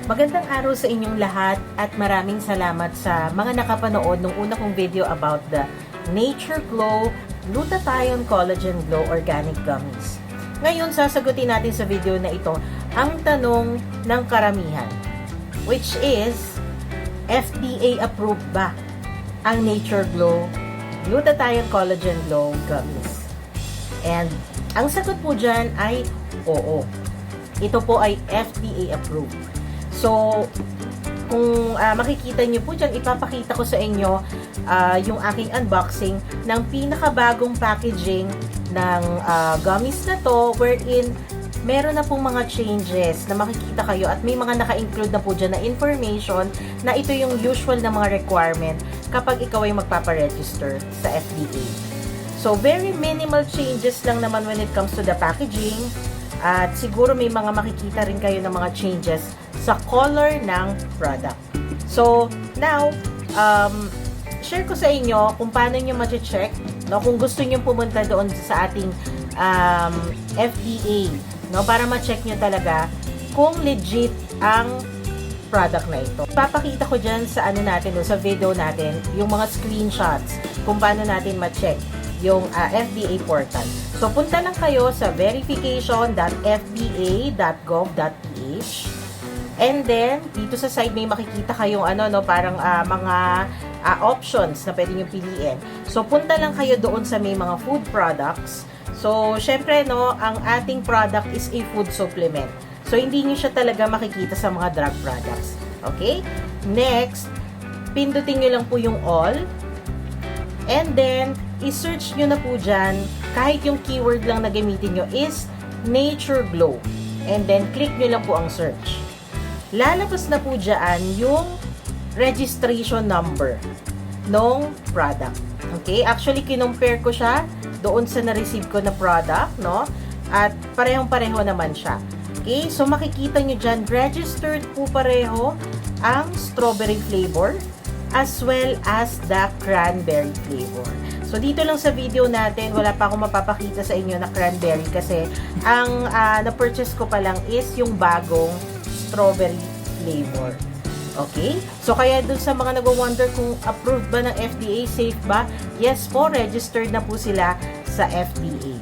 Magandang araw sa inyong lahat at maraming salamat sa mga nakapanood ng una kong video about the Nature Glow Glutathione Collagen Glow Organic Gummies. Ngayon, sasagutin natin sa video na ito ang tanong ng karamihan, which is, FDA approved ba ang Nature Glow Glutathione Collagen Glow Gummies? And ang sagot po dyan ay oo. Ito po ay FDA approved. So, kung makikita nyo po dyan, ipapakita ko sa inyo yung aking unboxing ng pinakabagong packaging ng gummies na to, wherein meron na pong mga changes na makikita kayo at may mga naka-include na po dyan na information na ito yung usual na mga requirement kapag ikaw ay magpaparegister sa FDA. So, very minimal changes lang naman when it comes to the packaging. At siguro may mga makikita rin kayo ng mga changes sa color ng product. So, now, share ko sa inyo kung paano nyo ma-check, no? Kung gusto nyo pumunta doon sa ating FDA, no? Para ma-check nyo talaga kung legit ang product na ito. Papakita ko dyan sa ano natin, no? Sa video natin, yung mga screenshots kung paano natin ma-check yung FDA portal. So, punta lang kayo sa verification.fda.gov.ph and then, dito sa side may makikita kayong parang mga options na pwede nyo piliin. So, punta lang kayo doon sa may mga food products. So, syempre, ang ating product is a food supplement. So, hindi nyo siya talaga makikita sa mga drug products. Okay? Next, pindutin nyo lang po yung all. And then, i-search nyo na po dyan, kahit yung keyword lang na gamitin nyo is Nature Glow. And then, click nyo lang po ang search. Lalabas na po dyan yung registration number ng product. Okay? Actually, kinumpare ko siya doon sa na-receive ko na product, no? At parehong-pareho naman siya. Okay? So, makikita nyo dyan, registered po pareho ang strawberry flavor as well as the cranberry flavor. So, dito lang sa video natin, wala pa akong mapapakita sa inyo na cranberry kasi ang na-purchase ko pa lang is yung bagong strawberry flavor. Okay? So, kaya dun sa mga nag-wonder kung approved ba ng FDA, safe ba? Yes po, registered na po sila sa FDA.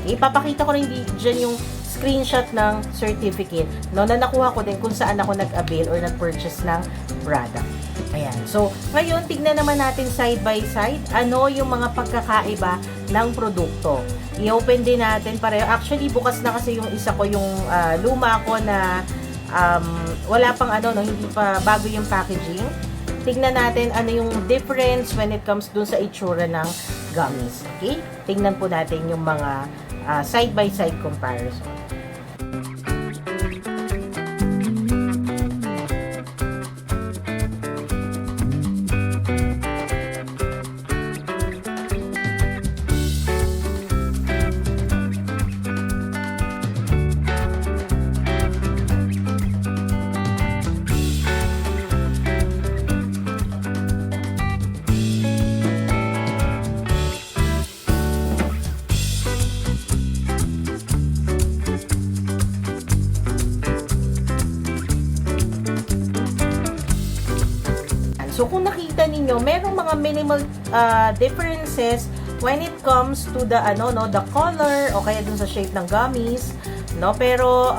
Okay? Papakita ko rin dyan yung screenshot ng certificate na nakuha ko din kung saan ako nag-avail or nag-purchase ng product. Ayan. So, ngayon, tignan naman natin side by side ano yung mga pagkakaiba ng produkto. I-open din natin pareho. Actually, bukas na kasi yung isa ko, yung luma ko na wala pang hindi pa bago yung packaging. Tignan natin ano yung difference when it comes dun sa itsura ng gummies. Okay? Tignan po natin yung mga side by side comparison. So, kung nakita ninyo, merong mga minimal differences when it comes to the the color o kaya dun sa shape ng gummies, no? Pero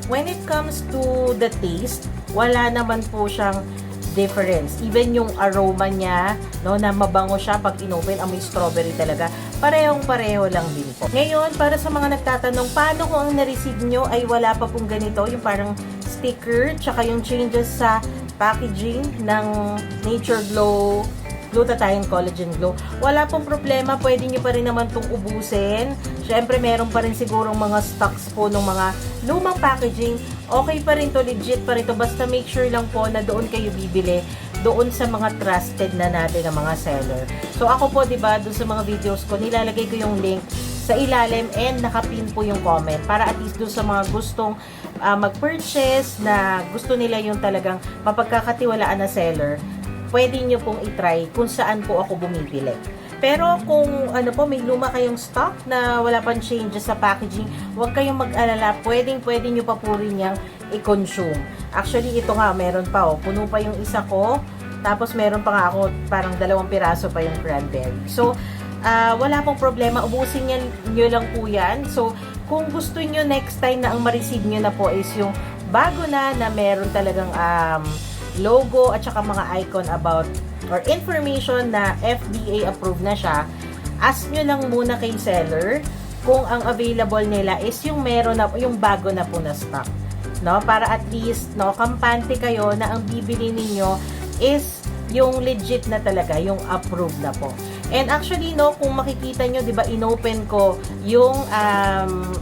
when it comes to the taste, wala naman po siyang difference. Even yung aroma niya, na mabango siya pag inopen, amoy strawberry talaga. Parehong-pareho lang din po. Ngayon, para sa mga nagtatanong, paano kung ang na-receive nyo ay wala pa pong ganito, yung parang sticker, tsaka yung changes sa packaging ng Nature Glow Glutathione Collagen Glow. Wala pong problema, pwede nyo pa rin naman itong ubusin. Syempre, meron pa rin sigurong mga stocks po ng mga lumang packaging. Okay pa rin to, legit pa rin to. Basta make sure lang po na doon kayo bibili, doon sa mga trusted na natin na mga seller. So, ako po, diba, doon sa mga videos ko, nilalagay ko yung link sa ilalim and nakapin po yung comment para at least doon sa mga gustong mag-purchase na gusto nila yung talagang mapagkakatiwalaan na seller, pwede nyo pong itry kung saan po ako bumibili. Pero kung ano po, may luma kayong stock na wala pang changes sa packaging, huwag kayong mag-alala, pwede nyo pa po rin yung i-consume. Actually, ito nga, meron pa oh, puno pa yung isa ko, tapos meron pa nga ako, parang 2 piraso pa yung cranberry. So, wala pong problema, ubusin nyo lang po yan. So, kung gusto nyo next time na ang ma-receive nyo na po is yung bago na meron talagang logo at saka mga icon about or information na FDA approved na siya, ask nyo lang muna kay seller kung ang available nila is yung meron na, yung bago na po na stock. No? Para at least, no, kampante kayo na ang bibili ninyo is yung legit na talaga, yung approved na po. And actually, no, kung makikita nyo, di ba, inopen ko yung,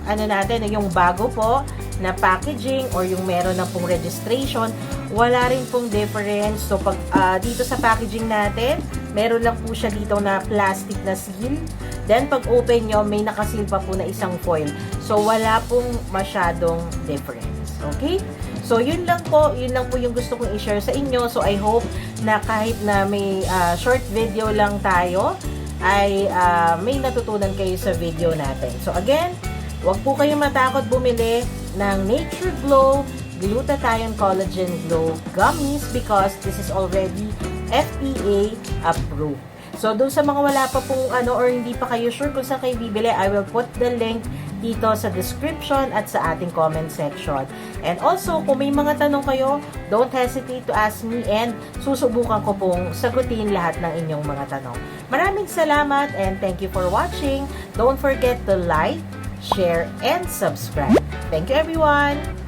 ano natin, yung bago po na packaging or yung meron na pong registration, wala rin pong difference. So, pag dito sa packaging natin, meron lang po siya dito na plastic na seal. Then, pag open nyo, may nakasil pa po na isang foil. So, wala pong masyadong difference. Okay? So, yun lang po yung gusto kong i-share sa inyo. So, I hope na kahit na may short video lang tayo, ay may natutunan kayo sa video natin. So, again, huwag po kayong matakot bumili ng Nature Glow Glutathione Collagen Glow Gummies because this is already FDA approved. So, dun sa mga wala pa pong or hindi pa kayo sure kung saan kayo bibili, I will put the link dito sa description at sa ating comment section. And also, kung may mga tanong kayo, don't hesitate to ask me and susubukan ko pong sagutin lahat ng inyong mga tanong. Maraming salamat and thank you for watching. Don't forget to like, share, and subscribe. Thank you everyone!